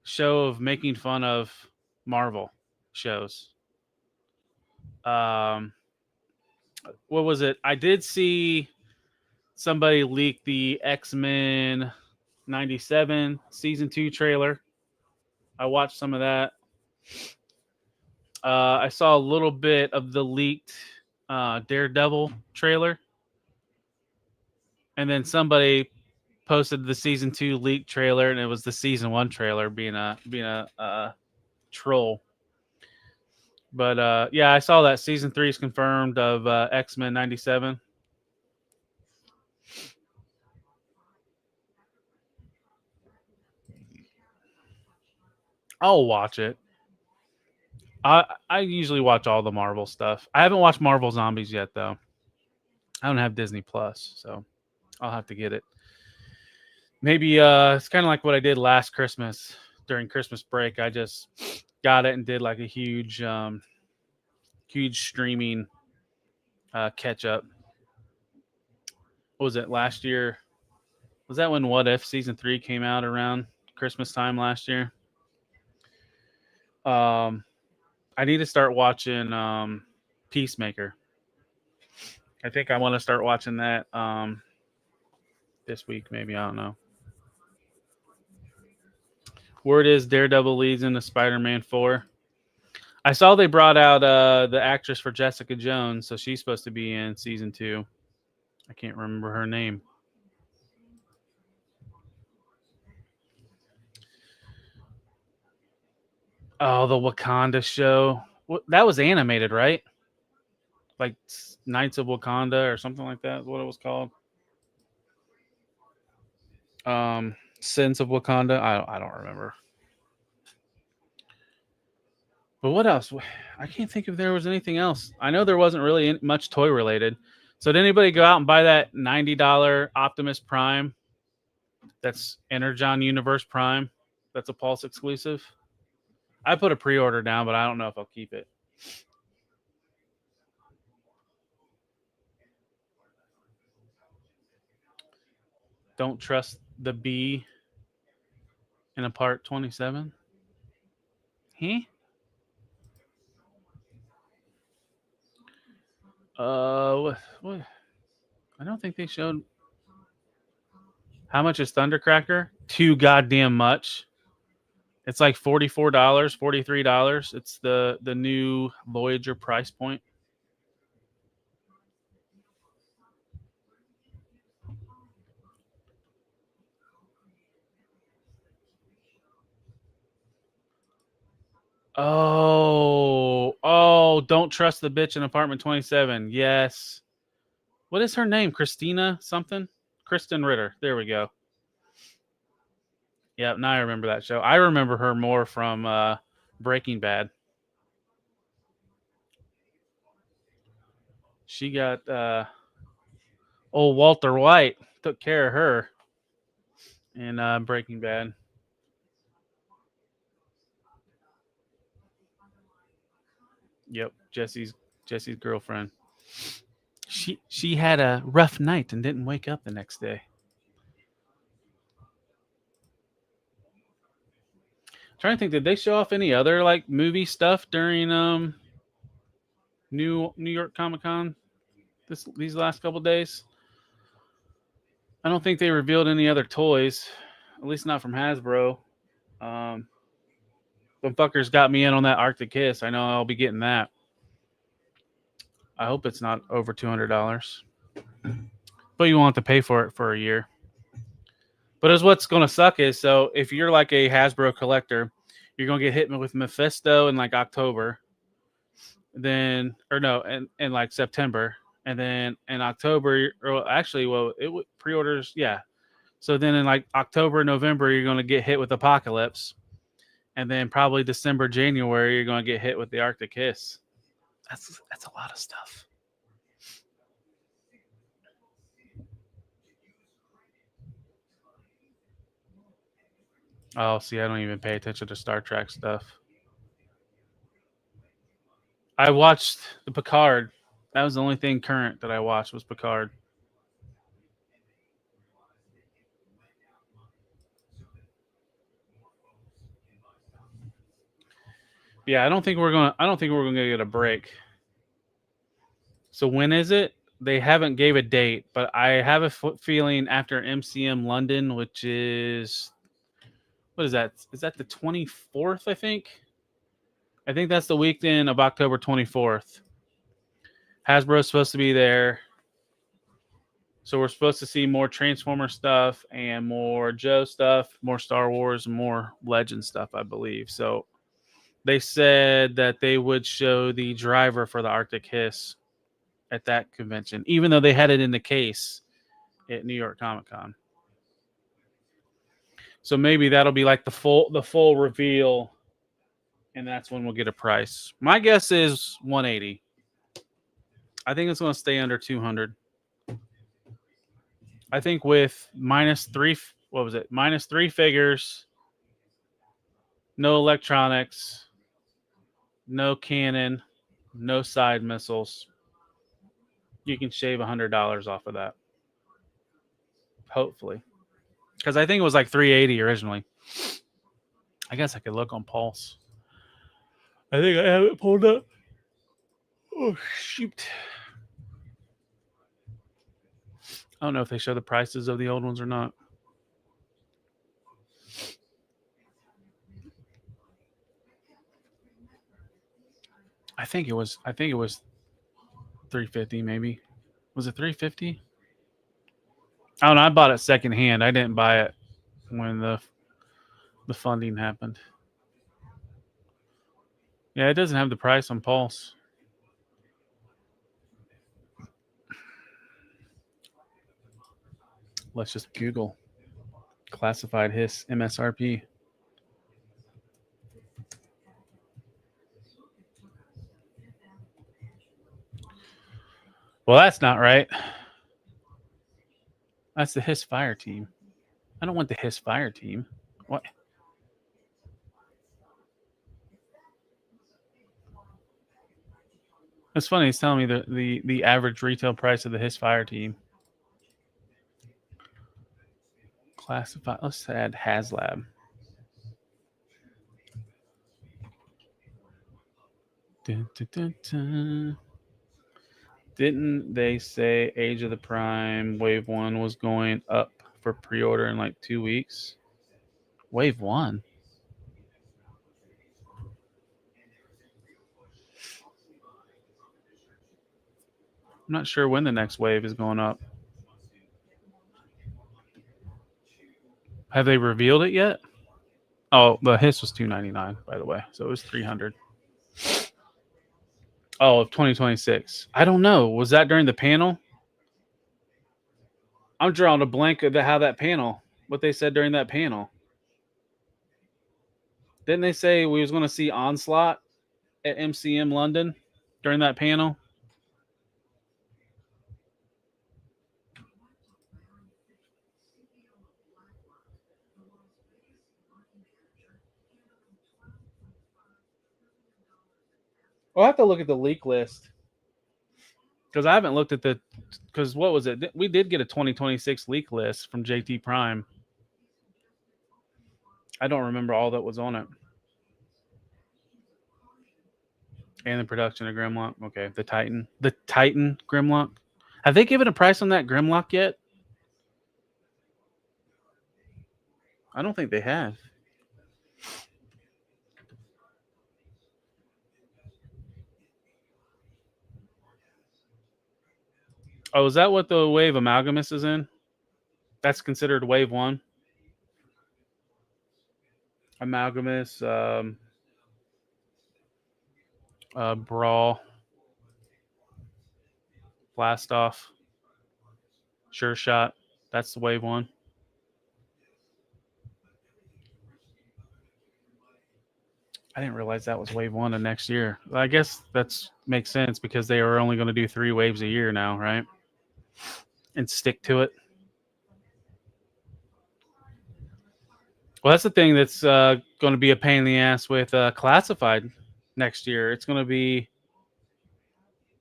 show of making fun of Marvel shows. What was it? I did see somebody leak the X-Men 97 season 2 trailer. I watched some of that. I saw a little bit of the leaked Daredevil trailer, and then somebody posted the season 2 leaked trailer, and it was the season 1 trailer being a troll. But yeah, I saw that season 3 is confirmed of X-Men 97. I'll watch it. I usually watch all the Marvel stuff. I haven't watched Marvel Zombies yet though. I don't have Disney Plus, so I'll have to get it. Maybe it's kind of like what I did last Christmas during Christmas break. I just got it and did like a huge streaming catch up. What was it last year? Was that when What If season 3 came out around Christmas time last year? I need to start watching Peacemaker. I think I want to start watching that this week, maybe. I don't know. Word is Daredevil leads into Spider-Man 4. I saw they brought out the actress for Jessica Jones, so she's supposed to be in season 2. I can't remember her name. Oh, the Wakanda show. That was animated, right? Like Knights of Wakanda or something like that is what it was called. Sins of Wakanda. I don't remember. But what else? I can't think if there was anything else. I know there wasn't really much toy related. So did anybody go out and buy that $90 Optimus Prime? That's Energon Universe Prime. That's a Pulse exclusive. I put a pre-order down, but I don't know if I'll keep it. Don't trust the bee in a part 27. Huh? What? I don't think they showed. How much is Thundercracker? Too goddamn much. It's like $44, $43. It's the new Voyager price point. Oh, don't trust the bitch in apartment 27. Yes. What is her name? Christina something? Kristen Ritter. There we go. Yeah, now I remember that show. I remember her more from Breaking Bad. She got old Walter White took care of her in Breaking Bad. Yep, Jesse's girlfriend. She had a rough night and didn't wake up the next day. I'm trying to think, did they show off any other like movie stuff during New York Comic Con these last couple days? I don't think they revealed any other toys, at least not from Hasbro. Them fuckers got me in on that Arctic Kiss. I know I'll be getting that. I hope it's not over $200, but you won't have to pay for it for a year. But as what's going to suck is, so if you're like a Hasbro collector, you're going to get hit with Mephisto in like October, then in like September, and then in October, or actually, well, pre-orders, yeah. So then in like October, November, you're going to get hit with Apocalypse, and then probably December, January, you're going to get hit with the Arctic Hiss. That's a lot of stuff. Oh, see, I don't even pay attention to Star Trek stuff. I watched the Picard. That was the only thing current that I watched was Picard. Yeah, I don't think we're gonna get a break. So when is it? They haven't gave a date, but I have a feeling after MCM London, which is what is that? Is that the 24th? I think that's the weekend of October 24th. Hasbro's supposed to be there. So we're supposed to see more Transformer stuff and more Joe stuff, more Star Wars, and more Legend stuff, I believe. So they said that they would show the driver for the Arctic Hiss at that convention, even though they had it in the case at New York Comic Con. So maybe that'll be like the full reveal, and that's when we'll get a price. My guess is 180. I think it's going to stay under 200. I think with minus three figures, no electronics, no cannon, no side missiles, you can shave $100 off of that. Hopefully. Because I think it was like 380 originally. I guess I could look on Pulse. I think I have it pulled up. Oh, shoot. I don't know if they show the prices of the old ones or not. I think it was 350 maybe. Was it 350? I don't know. I bought it secondhand. I didn't buy it when the funding happened. Yeah, it doesn't have the price on Pulse. Let's just Google classified Hiss MSRP. Well, that's not right. That's the Hiss Fire Team. I don't want the Hiss Fire Team. What? It's funny. It's telling me the average retail price of the Hiss Fire Team. Classified. Let's add HasLab. Dun, dun, dun, dun. Didn't they say Age of the Prime Wave 1 was going up for pre-order in like 2 weeks? Wave 1? I'm not sure when the next wave is going up. Have they revealed it yet? Oh, the Hiss was $299, by the way. So it was $300. Oh, of 2026. I don't know. Was that during the panel? I'm drawing a blank of how that panel, what they said during that panel. Didn't they say we was going to see Onslaught at MCM London during that panel? I'll have to look at the leak list. Because I haven't looked at because what was it? We did get a 2026 leak list from JT Prime. I don't remember all that was on it. And the production of Grimlock. Okay, the Titan Grimlock. Have they given a price on that Grimlock yet? I don't think they have. Oh, is that what the Wave Amalgamus is in? That's considered Wave 1? Amalgamus, Brawl, Blast Off, Sure Shot. That's the Wave 1. I didn't realize that was Wave 1 of next year. I guess that makes sense because they are only going to do 3 waves a year now, right? And stick to it. Well, that's the thing that's going to be a pain in the ass with Classified next year. It's going to be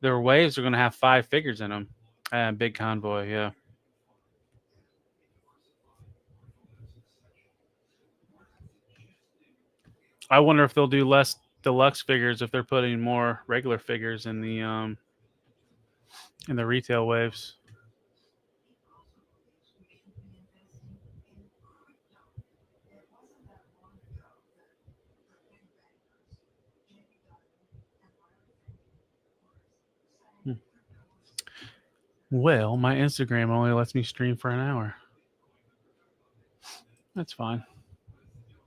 their waves are going to have 5 figures in them. Big Convoy, yeah. I wonder if they'll do less deluxe figures if they're putting more regular figures in the retail waves. Well, my Instagram only lets me stream for an hour. That's fine.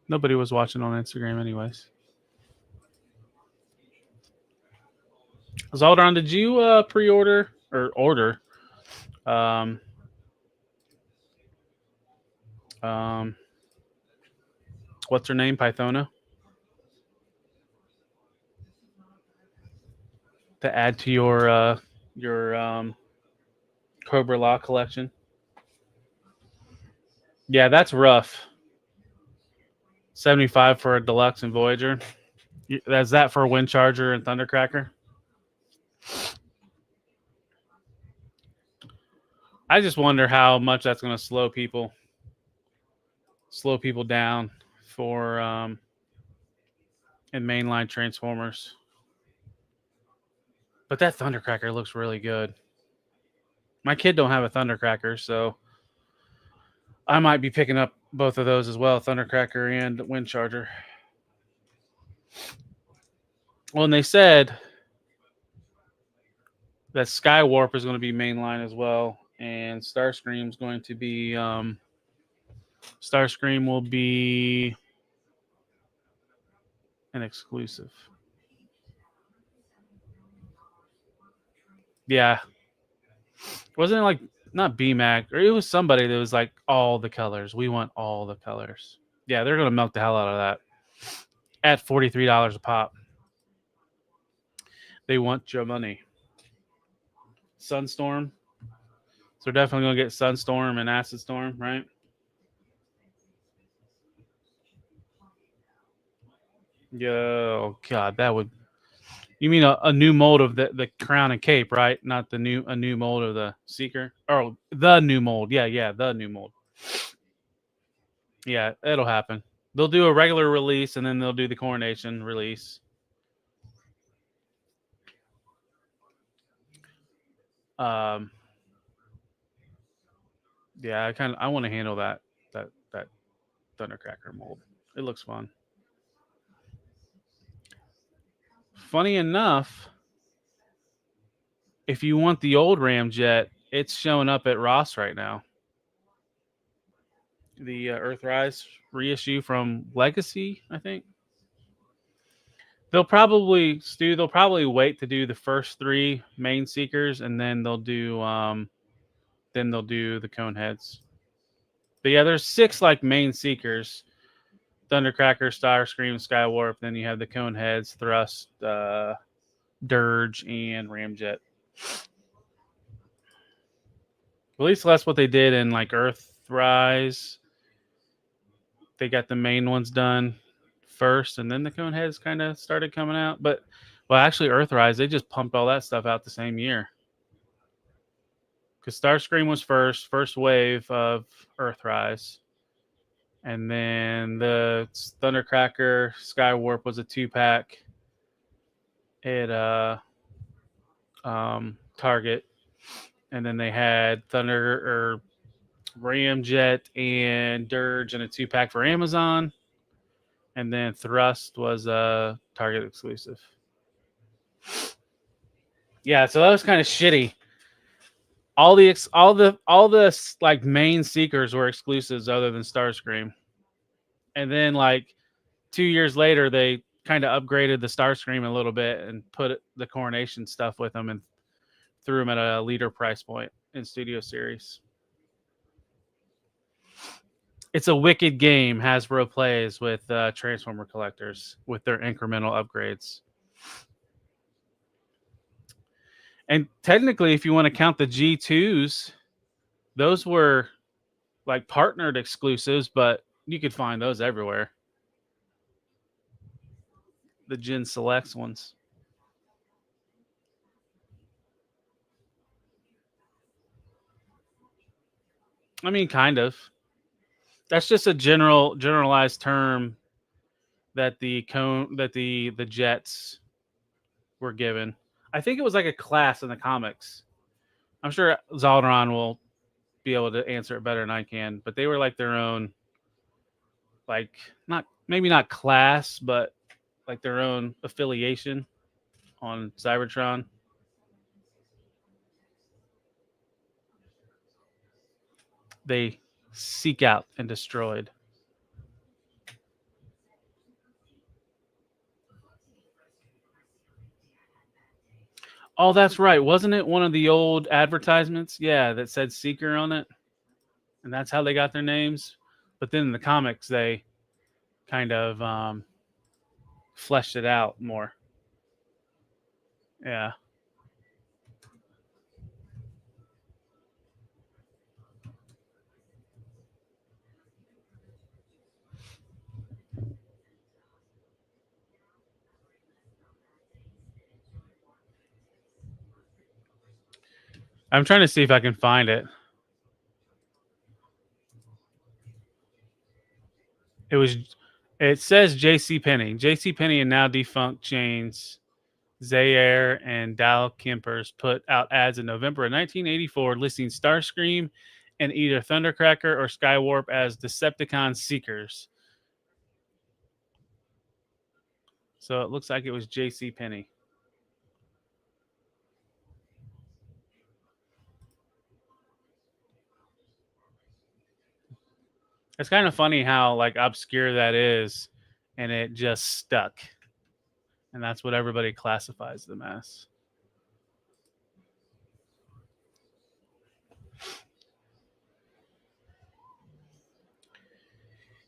Nobody was watching on Instagram anyways. Zaldron, did you pre-order or order what's her name? Pythona? To add to your Cobra Law collection? Yeah, that's rough. 75 for a deluxe and Voyager. Is that for Wind Charger and Thundercracker? I just wonder how much that's going to slow people down for in mainline Transformers. But that Thundercracker looks really good. My kid don't have a Thundercracker, so I might be picking up both of those as well, Thundercracker and Wind Charger. Well, and they said that Skywarp is going to be mainline as well, and Starscream is going to be Starscream will be an exclusive. Yeah. Wasn't it like not BMAC, or it was somebody that was like all the colors. We want all the colors. Yeah, they're gonna milk the hell out of that at $43 a pop. They want your money. Sunstorm. So they're definitely gonna get Sunstorm and Acid Storm, right? Yeah, oh god, that would. You mean a new mold of the crown and cape, right? Not a new mold of the Seeker. Oh, the new mold. Yeah, the new mold. Yeah, it'll happen. They'll do a regular release and then they'll do the coronation release. Yeah, I want to handle that Thundercracker mold. It looks fun. Funny enough, if you want the old Ramjet, it's showing up at Ross right now. The Earthrise reissue from Legacy, I think. They'll probably wait to do the first 3 main Seekers, and then they'll do the cone heads. But yeah, there's 6 like main Seekers: Thundercracker, Starscream, Skywarp. Then you have the cone heads, Thrust, Dirge, and Ramjet. At least that's what they did in like Earthrise. They got the main ones done first, and then the cone heads kind of started coming out. But well, actually, Earthrise, they just pumped all that stuff out the same year. Because Starscream was first wave of Earthrise. And then the Thundercracker Skywarp was a 2-pack at Target. And then they had Ramjet and Dirge in a 2-pack for Amazon. And then Thrust was a Target exclusive. Yeah, so that was kind of shitty. All the like main Seekers were exclusives other than Starscream. And then like 2 years later, they kind of upgraded the Starscream a little bit and put the coronation stuff with them and threw them at a leader price point in Studio Series. It's a wicked game Hasbro plays with Transformer collectors with their incremental upgrades. And technically, if you want to count the G2s, those were like partnered exclusives, but you could find those everywhere. The Gen Selects ones. I mean, kind of. That's just a generalized term that the Jets were given. I think it was like a class in the comics. I'm sure Zaldaron will be able to answer it better than I can, but they were like their own, like maybe not class, but like their own affiliation on Cybertron. They seek out and destroyed. Oh, that's right. Wasn't it one of the old advertisements? Yeah, that said Seeker on it. And that's how they got their names. But then in the comics, they kind of fleshed it out more. Yeah. I'm trying to see if I can find it. It says J.C. Penney. J.C. Penney and now defunct chains Zaire and Dow Kempers put out ads in November of 1984 listing Starscream and either Thundercracker or Skywarp as Decepticon seekers. So it looks like it was J.C. Penney. It's kind of funny how like obscure that is, and it just stuck. And that's what everybody classifies them as.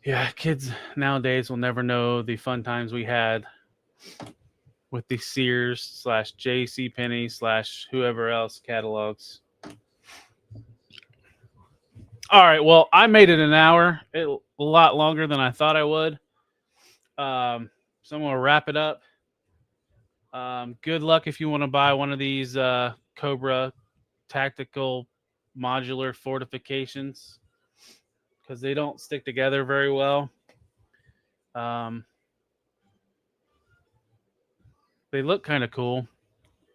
Yeah, kids nowadays will never know the fun times we had with the Sears / J.C. Penney / whoever else catalogs. All right, well, I made it an hour. A lot longer than I thought I would. So I'm going to wrap it up. Good luck if you want to buy one of these Cobra tactical modular fortifications, because they don't stick together very well. They look kind of cool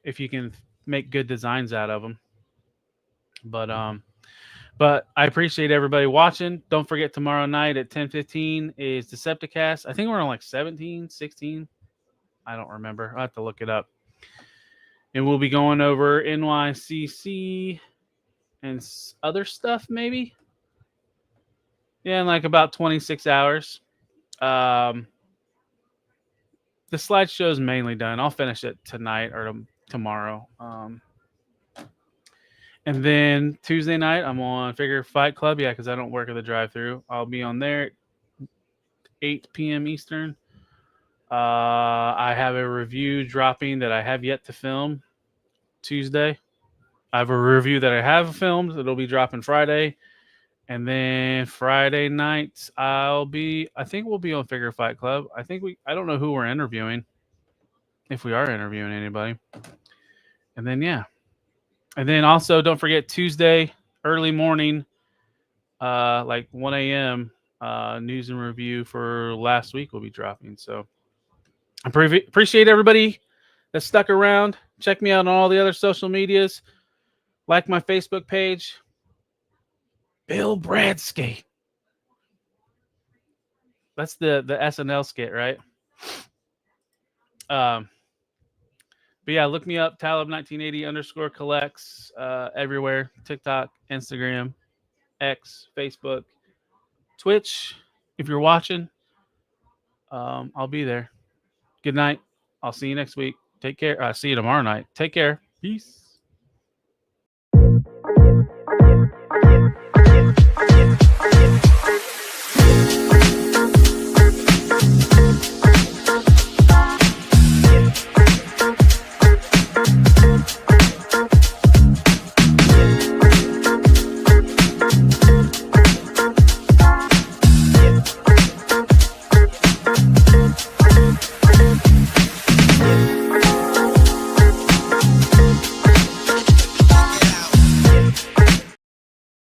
if you can make good designs out of them. But I appreciate everybody watching. Don't forget, tomorrow night at 10:15 is Decepticast. I think we're on like 17, 16. I don't remember. I'll have to look it up. And we'll be going over NYCC and other stuff, maybe. Yeah, in like about 26 hours. The slideshow is mainly done. I'll finish it tonight or tomorrow. And then Tuesday night, I'm on Figure Fight Club. Yeah, because I don't work at the drive-thru. I'll be on there at 8 p.m. Eastern. I have a review dropping that I have yet to film Tuesday. I have a review that I have filmed. It'll be dropping Friday. And then Friday night, I think we'll be on Figure Fight Club. I don't know who we're interviewing, if we are interviewing anybody. And then, yeah. And then also, don't forget, Tuesday, early morning, like 1 a.m., news and review for last week will be dropping. So I appreciate everybody that stuck around. Check me out on all the other social medias. Like my Facebook page. Bill Bradskate. That's the SNL skit, right? But yeah, look me up, Talib1980 _ everywhere. TikTok, Instagram, X, Facebook, Twitch. If you're watching, I'll be there. Good night. I'll see you next week. Take care. See you tomorrow night. Take care. Peace.